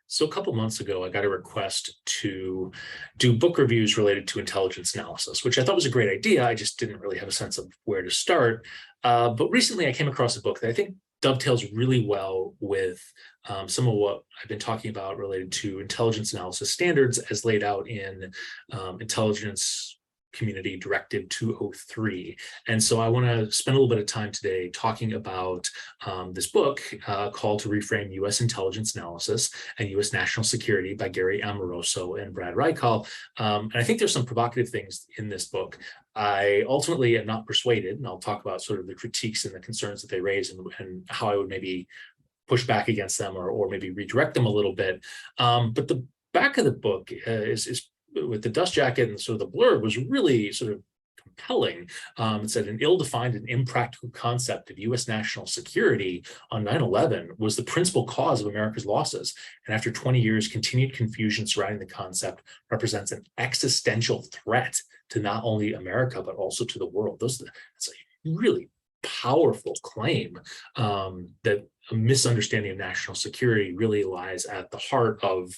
So a couple months ago, I got a request to do book reviews related to intelligence analysis, which I thought was a great idea. I just didn't really have a sense of where to start. But recently I came across a book that I think dovetails really well with some of what I've been talking about related to intelligence analysis standards as laid out in Intelligence Community Directive 203. And so I want to spend a little bit of time today talking about this book called To Reframe U.S. Intelligence Analysis and U.S. National Security by Gary Amoroso and Brad Rykal. And I think there's some provocative things in this book. I ultimately am not persuaded, and I'll talk about sort of the critiques and the concerns that they raise and how I would maybe push back against them or maybe redirect them a little bit. But the back of the book is with the dust jacket and sort of the blurb was really sort of compelling. It said an ill-defined and impractical concept of U.S. national security on 9/11 was the principal cause of America's losses. And after 20 years, continued confusion surrounding the concept represents an existential threat to not only America, but also to the world. That's a really powerful claim that a misunderstanding of national security really lies at the heart of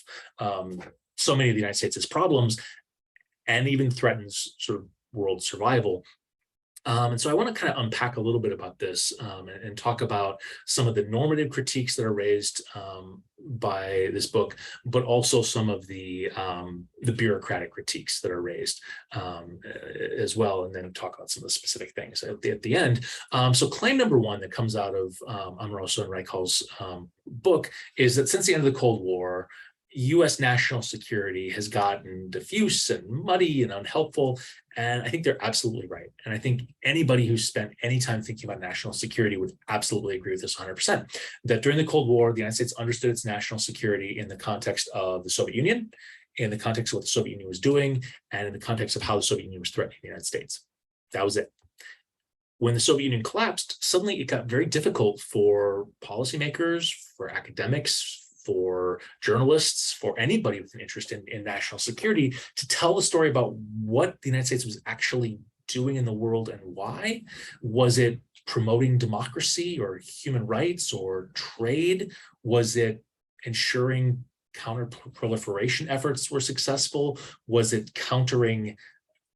so many of the United States' problems and even threatens sort of world survival. And so I want to kind of unpack a little bit about this and talk about some of the normative critiques that are raised by this book, but also some of the bureaucratic critiques that are raised as well, and then talk about some of the specific things at the end. So claim number one that comes out of Amoroso and Rykal's book is that since the end of the Cold War, U.S. national security has gotten diffuse and muddy and unhelpful. And I think they're absolutely right. And I think anybody who's spent any time thinking about national security would absolutely agree with this 100%. That during the Cold War, the United States understood its national security in the context of the Soviet Union, in the context of what the Soviet Union was doing, and in the context of how the Soviet Union was threatening the United States. That was it. When the Soviet Union collapsed, suddenly it got very difficult for policymakers, for academics, for journalists, for anybody with an interest in national security to tell the story about what the United States was actually doing in the world and why. Was it promoting democracy or human rights or trade? Was it ensuring counter-proliferation efforts were successful? Was it countering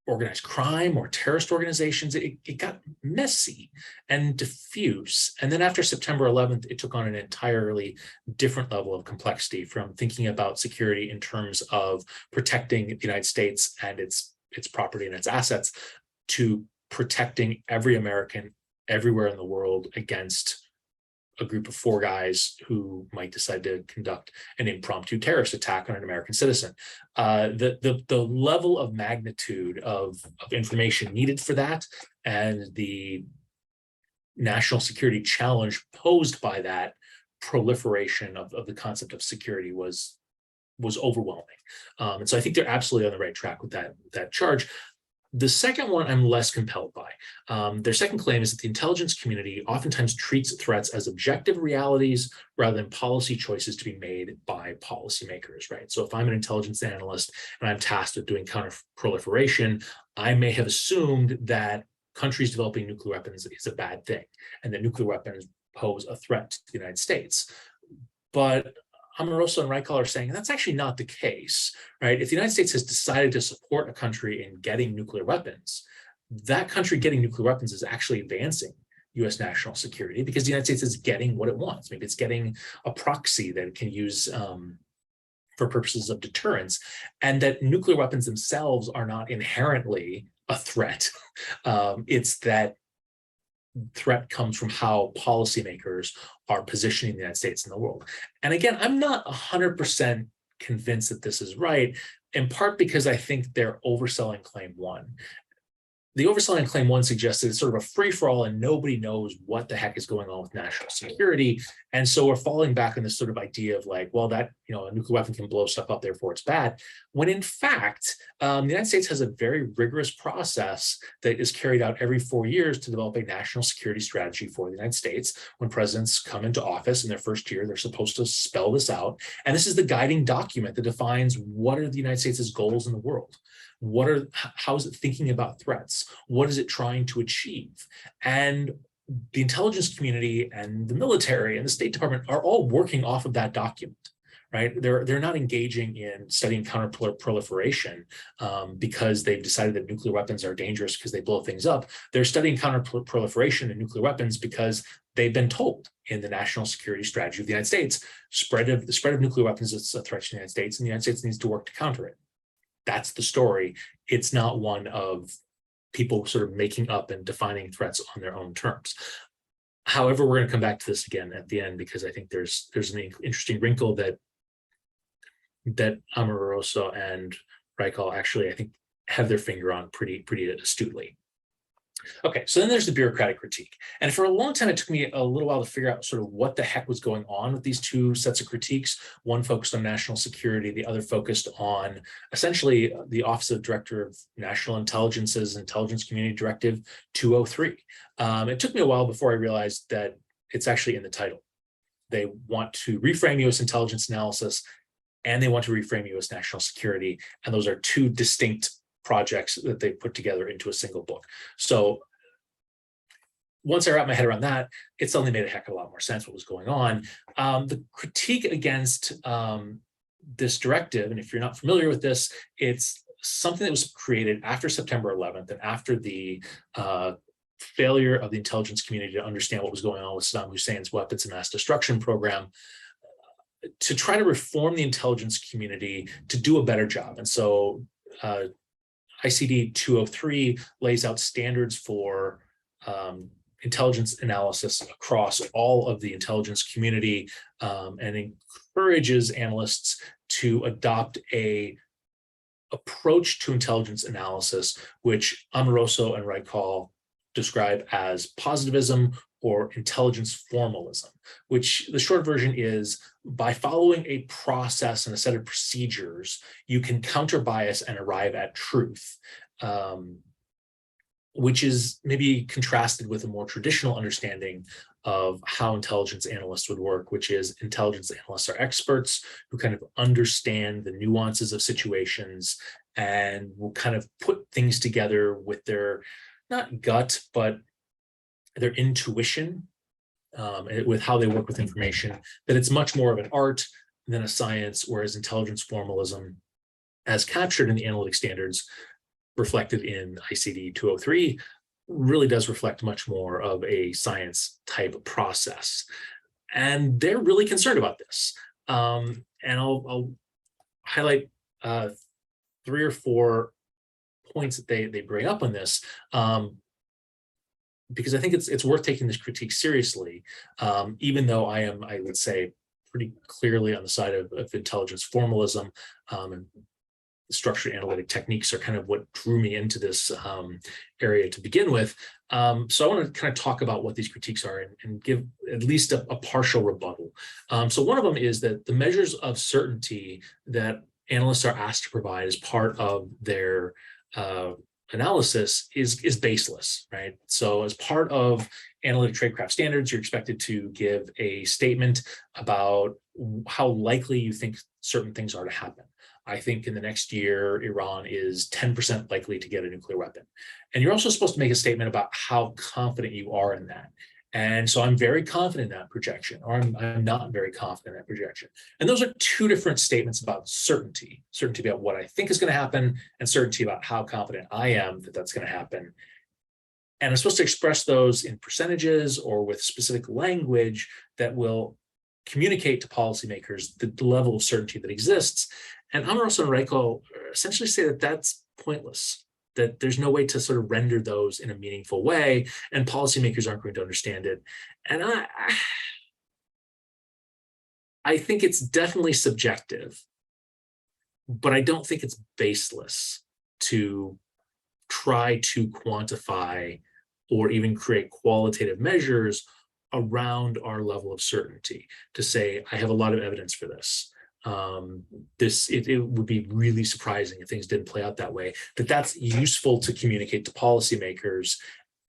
organized crime or terrorist organizations? It got messy and diffuse. And then after September 11th, it took on an entirely different level of complexity, from thinking about security in terms of protecting the United States and its property and its assets to protecting every American everywhere in the world against a group of four guys who might decide to conduct an impromptu terrorist attack on an American citizen. The level of magnitude of information needed for that and the national security challenge posed by that proliferation of the concept of security was overwhelming. And so I think they're absolutely on the right track with that charge. The second one I'm less compelled by. Their second claim is that the intelligence community oftentimes treats threats as objective realities rather than policy choices to be made by policymakers, right? So if I'm an intelligence analyst and I'm tasked with doing counter-proliferation, I may have assumed that countries developing nuclear weapons is a bad thing and that nuclear weapons pose a threat to the United States. But Amoroso and Rykal are saying that's actually not the case, right? If the United States has decided to support a country in getting nuclear weapons, that country getting nuclear weapons is actually advancing U.S. national security because the United States is getting what it wants. Maybe it's getting a proxy that it can use for purposes of deterrence, and that nuclear weapons themselves are not inherently a threat. It's that threat comes from how policymakers are positioning the United States in the world. And again, I'm not 100% convinced that this is right, in part because I think they're overselling claim one. The overselling claim one suggests that it's sort of a free-for-all and nobody knows what the heck is going on with national security. And so we're falling back on this sort of idea of like, well, that, a nuclear weapon can blow stuff up, therefore it's bad. When in fact, the United States has a very rigorous process that is carried out every 4 years to develop a national security strategy for the United States. When presidents come into office in their first year, they're supposed to spell this out. And this is the guiding document that defines what are the United States' goals in the world. How is it thinking about threats? What is it trying to achieve? And the intelligence community and the military and the State Department are all working off of that document, right? They're not engaging in studying counter-proliferation because they've decided that nuclear weapons are dangerous because they blow things up. They're studying counter-proliferation and nuclear weapons because they've been told in the national security strategy of the United States, the spread of nuclear weapons is a threat to the United States, and the United States needs to work to counter it. That's the story. It's not one of people sort of making up and defining threats on their own terms. However, we're going to come back to this again at the end, because I think there's an interesting wrinkle that Amoroso and Rykal actually, I think, have their finger on pretty astutely. Okay, so then there's the bureaucratic critique. And for a long time, it took me a little while to figure out sort of what the heck was going on with these two sets of critiques. One focused on national security, the other focused on essentially the Office of Director of National Intelligence's Intelligence Community Directive 203. It took me a while before I realized that it's actually in the title. They want to reframe U.S. intelligence analysis, and they want to reframe U.S. national security. And those are two distinct projects that they put together into a single book. So once I wrapped my head around that, it suddenly made a heck of a lot more sense what was going on. The critique against this directive, and if you're not familiar with this, it's something that was created after September 11th and after the failure of the intelligence community to understand what was going on with Saddam Hussein's weapons of mass destruction program, to try to reform the intelligence community to do a better job. And so ICD 203 lays out standards for intelligence analysis across all of the intelligence community, and encourages analysts to adopt a approach to intelligence analysis, which Amoroso and Rykal describe as positivism or intelligence formalism, which the short version is, by following a process and a set of procedures, you can counter bias and arrive at truth, which is maybe contrasted with a more traditional understanding of how intelligence analysts would work, which is intelligence analysts are experts who kind of understand the nuances of situations and will kind of put things together with their, not gut, but their intuition, with how they work with information, that it's much more of an art than a science, whereas intelligence formalism, as captured in the analytic standards reflected in ICD 203, really does reflect much more of a science type process. And they're really concerned about this. And I'll highlight 3 or 4 points that they bring up on this, because I think it's worth taking this critique seriously, even though I would say, pretty clearly on the side of intelligence formalism, and structured analytic techniques are kind of what drew me into this area to begin with. So I want to kind of talk about what these critiques are and give at least a partial rebuttal. So one of them is that the measures of certainty that analysts are asked to provide as part of their analysis is baseless, right? So as part of analytic tradecraft standards, you're expected to give a statement about how likely you think certain things are to happen. I think in the next year, Iran is 10% likely to get a nuclear weapon. And you're also supposed to make a statement about how confident you are in that. And so I'm very confident in that projection, or I'm not very confident in that projection. And those are two different statements about certainty about what I think is going to happen, and certainty about how confident I am that that's going to happen. And I'm supposed to express those in percentages or with specific language that will communicate to policymakers the level of certainty that exists. And Amoroso and Rykal essentially say that that's pointless, that there's no way to sort of render those in a meaningful way, and policymakers aren't going to understand it. And I think it's definitely subjective, but I don't think it's baseless to try to quantify or even create qualitative measures around our level of certainty, to say, I have a lot of evidence for this. It would be really surprising if things didn't play out that way, that's useful to communicate to policymakers.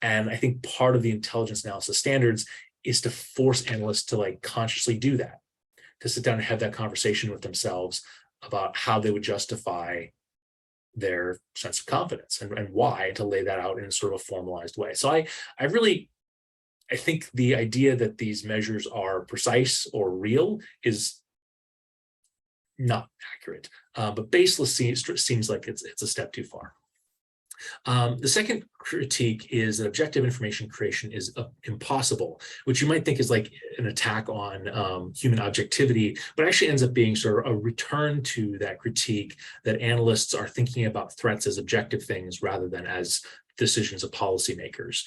And I think part of the intelligence analysis standards is to force analysts to consciously do that, to sit down and have that conversation with themselves about how they would justify their sense of confidence and why, to lay that out in sort of a formalized way. So I think the idea that these measures are precise or real is not accurate. But baseless seems like it's a step too far. The second critique is that objective information creation is impossible, which you might think is like an attack on human objectivity, but actually ends up being sort of a return to that critique that analysts are thinking about threats as objective things rather than as decisions of policymakers.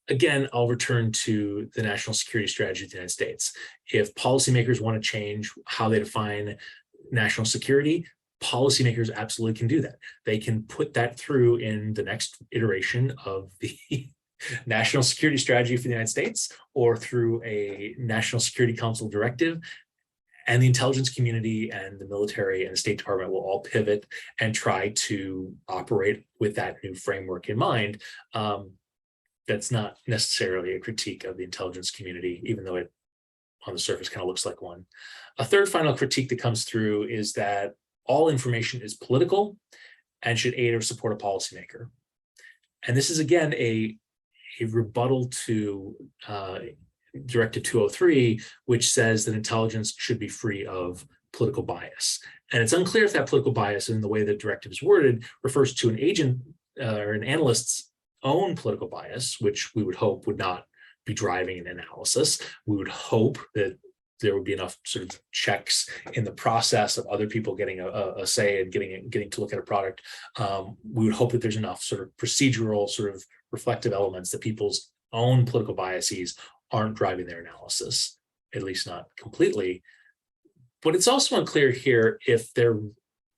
Again, I'll return to the national security strategy of the United States. If policymakers want to change how they define national security, policymakers absolutely can do that. They can put that through in the next iteration of the national security strategy for the United States or through a National Security Council directive. And the intelligence community and the military and the State Department will all pivot and try to operate with that new framework in mind. That's not necessarily a critique of the intelligence community, even though it on the surface kind of looks like one. A third final critique that comes through is that all information is political and should aid or support a policymaker. And this is, again, a rebuttal to Directive 203, which says that intelligence should be free of political bias. And it's unclear if that political bias in the way the directive is worded refers to an agent or an analyst's own political bias, which we would hope would not be driving an analysis. We would hope that there would be enough sort of checks in the process of other people getting a say and getting to look at a product. We would hope that there's enough sort of procedural, sort of reflective elements that people's own political biases aren't driving their analysis, at least not completely. But it's also unclear here if they're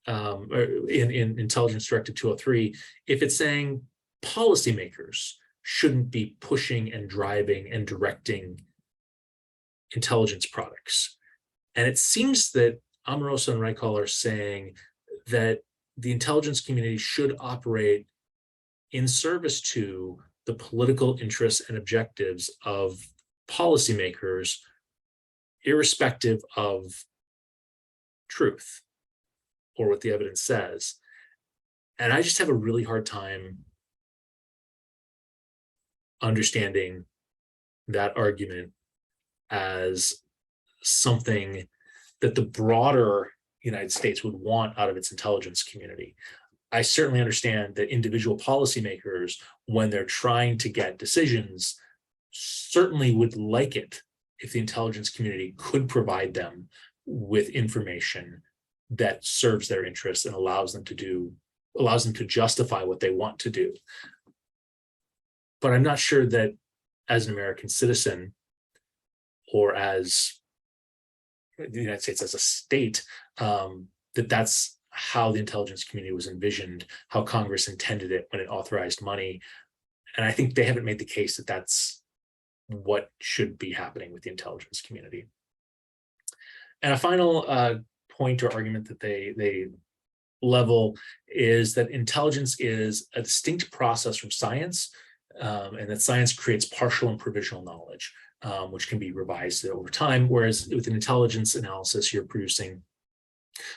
in Intelligence Directive 203, if it's saying policymakers shouldn't be pushing and driving and directing intelligence products. And it seems that Amoroso and Rykal are saying that the intelligence community should operate in service to the political interests and objectives of policymakers, irrespective of truth or what the evidence says. And I just have a really hard time understanding that argument as something that the broader United States would want out of its intelligence community. I certainly understand that individual policymakers, when they're trying to get decisions, certainly would like it if the intelligence community could provide them with information that serves their interests and allows them to justify what they want to do. But I'm not sure that as an American citizen or as the United States as a state, that's how the intelligence community was envisioned, how Congress intended it when it authorized money. And I think they haven't made the case that that's what should be happening with the intelligence community. And a final point or argument that they level is that intelligence is a distinct process from science, and that science creates partial and provisional knowledge, which can be revised over time. Whereas with an intelligence analysis, you're producing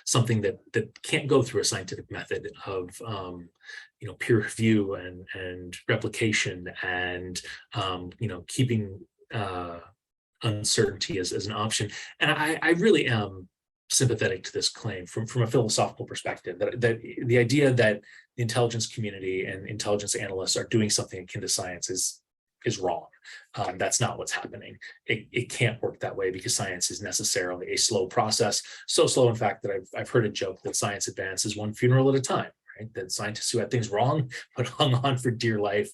something that can't go through a scientific method of peer review and replication and keeping uncertainty as an option. And I really am sympathetic to this claim from a philosophical perspective, that the idea that the intelligence community and intelligence analysts are doing something akin to science is wrong. That's not what's happening. It can't work that way because science is necessarily a slow process. So slow, in fact, that I've heard a joke that science advances one funeral at a time. Right? That scientists who had things wrong but hung on for dear life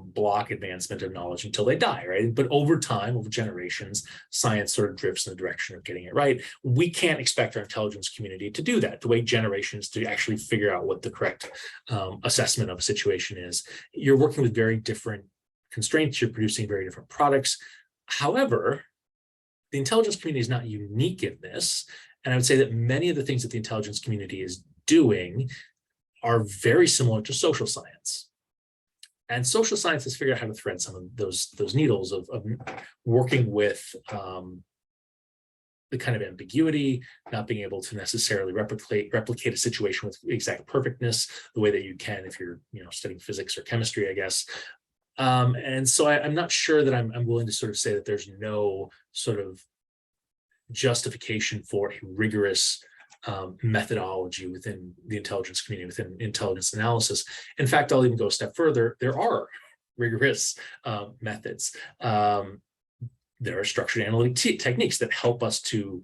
block advancement of knowledge until they die, right? But over time, over generations, science sort of drifts in the direction of getting it right. We can't expect our intelligence community to do that, to wait generations to actually figure out what the correct assessment of a situation is. You're working with very different constraints, you're producing very different products. However, the intelligence community is not unique in this. And I would say that many of the things that the intelligence community is doing are very similar to social science. And social science has figured out how to thread some of those needles of working with the kind of ambiguity, not being able to necessarily replicate a situation with exact perfectness, the way that you can if you're studying physics or chemistry, I guess. And so I'm not sure that I'm willing to sort of say that there's no sort of justification for a rigorous methodology within the intelligence community, within intelligence analysis. In fact, I'll even go a step further. There are rigorous methods. There are structured analytic techniques that help us to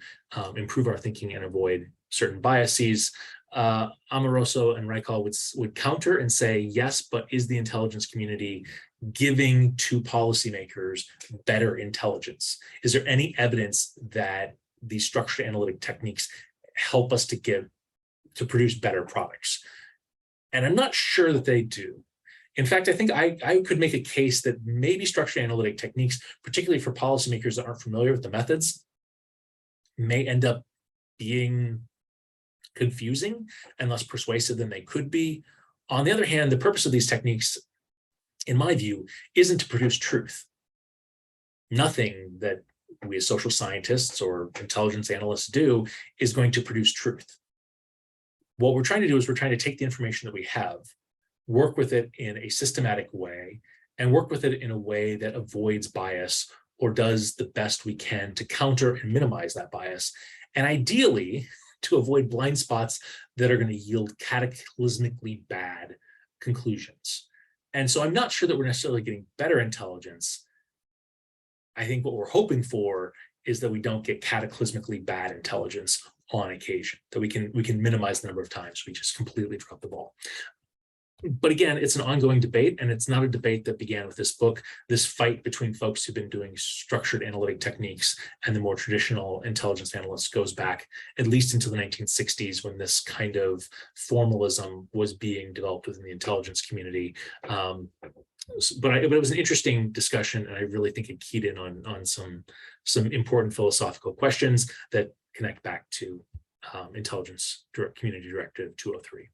improve our thinking and avoid certain biases. Amoroso and Rykal would counter and say, yes, but is the intelligence community giving to policymakers better intelligence? Is there any evidence that these structured analytic techniques help us to produce better products? And I'm not sure that they do. In fact, I think I could make a case that maybe structured analytic techniques, particularly for policymakers that aren't familiar with the methods, may end up being confusing and less persuasive than they could be. On the other hand, the purpose of these techniques, in my view, isn't to produce truth. Nothing that we as social scientists or intelligence analysts do is going to produce truth. What we're trying to do is we're trying to take the information that we have, work with it in a systematic way, and work with it in a way that avoids bias or does the best we can to counter and minimize that bias, and ideally to avoid blind spots that are going to yield cataclysmically bad conclusions. And so I'm not sure that we're necessarily getting better intelligence. I think what we're hoping for is that we don't get cataclysmically bad intelligence on occasion, that we can minimize the number of times we just completely drop the ball. But again, it's an ongoing debate, and it's not a debate that began with this book. This fight between folks who've been doing structured analytic techniques and the more traditional intelligence analysts goes back at least into the 1960s, when this kind of formalism was being developed within the intelligence community. But it was an interesting discussion, and I really think it keyed in on some important philosophical questions that connect back to Intelligence Community Directive 203.